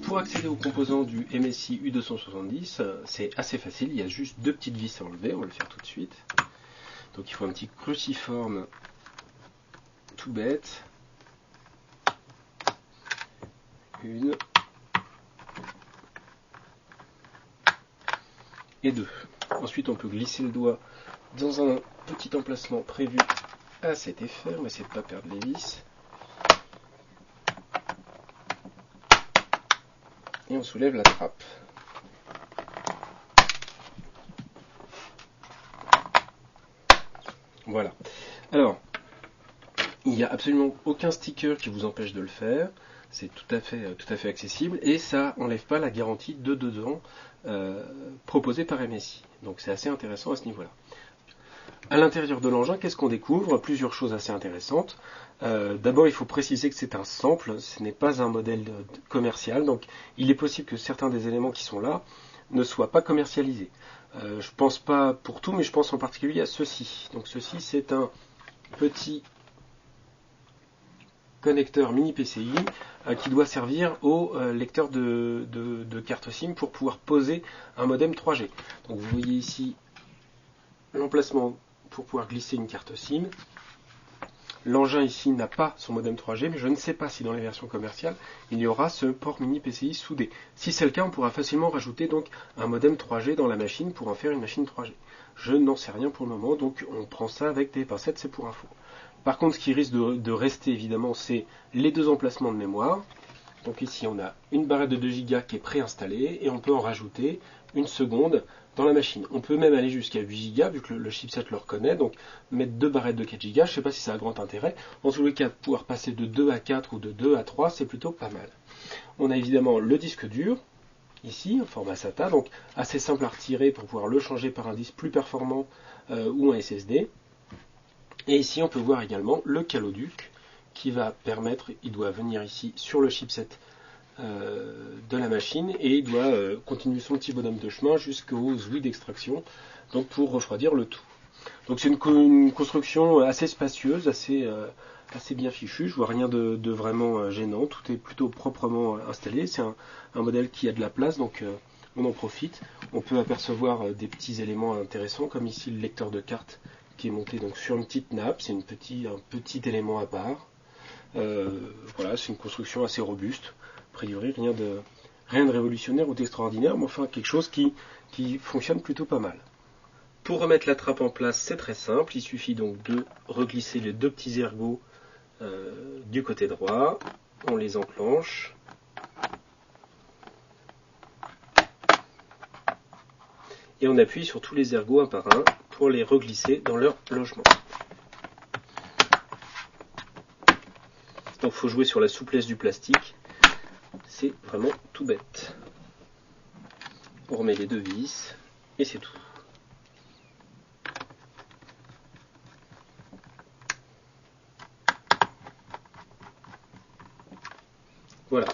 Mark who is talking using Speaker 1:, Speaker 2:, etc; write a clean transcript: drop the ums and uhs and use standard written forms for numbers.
Speaker 1: pour accéder aux composants du MSI U270, c'est assez facile, il y a juste deux petites vis à enlever, on va le faire tout de suite. Donc il faut un petit cruciforme tout bête. Une et deux. Ensuite on peut glisser le doigt dans un petit emplacement prévu à cet effet, on va essayer de ne pas perdre les vis. Et on soulève la trappe. Voilà. Alors, il n'y a absolument aucun sticker qui vous empêche de le faire. C'est tout à fait accessible. Et ça n'enlève pas la garantie de 2 ans proposée par MSI. Donc c'est assez intéressant à ce niveau-là. À l'intérieur de l'engin, qu'est-ce qu'on découvre? Plusieurs choses assez intéressantes. D'abord, il faut préciser que c'est un sample, ce n'est pas un modèle commercial, donc il est possible que certains des éléments qui sont là ne soient pas commercialisés. Je pense pas pour tout, mais je pense en particulier à ceci. Donc ceci, c'est un petit connecteur mini PCI qui doit servir au lecteur de carte SIM pour pouvoir poser un modem 3G. Donc vous voyez ici l'emplacement pour pouvoir glisser une carte SIM. L'engin ici n'a pas son modem 3G, mais je ne sais pas si dans les versions commerciales, il y aura ce port mini PCI soudé. Si c'est le cas, on pourra facilement rajouter donc un modem 3G dans la machine pour en faire une machine 3G. Je n'en sais rien pour le moment, donc on prend ça avec des pincettes, c'est pour info. Par contre, ce qui risque de rester évidemment, c'est les deux emplacements de mémoire. Donc ici, on a une barrette de 2 Go qui est préinstallée, et on peut en rajouter une seconde dans la machine. On peut même aller jusqu'à 8 Go, vu que le chipset le reconnaît, donc mettre deux barrettes de 4 Go, je ne sais pas si ça a grand intérêt. En tous les cas, pouvoir passer de 2 à 4 ou de 2 à 3, c'est plutôt pas mal. On a évidemment le disque dur, ici, en format SATA, donc assez simple à retirer pour pouvoir le changer par un disque plus performant ou un SSD. Et ici, on peut voir également le caloduc, qui va permettre, il doit venir ici sur le chipset de la machine et il doit continuer son petit bonhomme de chemin jusqu'aux ouïes d'extraction, donc pour refroidir le tout. Donc c'est une construction assez spacieuse, assez bien fichue, je vois rien de vraiment gênant, tout est plutôt proprement installé, c'est un modèle qui a de la place, donc on en profite. On peut apercevoir des petits éléments intéressants, comme ici le lecteur de cartes qui est monté donc sur une petite nappe, c'est un petit élément à part. Voilà, c'est une construction assez robuste. A priori, rien de révolutionnaire ou d'extraordinaire, mais enfin quelque chose qui fonctionne plutôt pas mal. Pour remettre la trappe en place, c'est très simple. Il suffit donc de reglisser les deux petits ergots du côté droit. On les enclenche. Et on appuie sur tous les ergots un par un pour les reglisser dans leur logement. Donc il faut jouer sur la souplesse du plastique. C'est vraiment tout bête. On remet les deux vis et c'est tout. Voilà.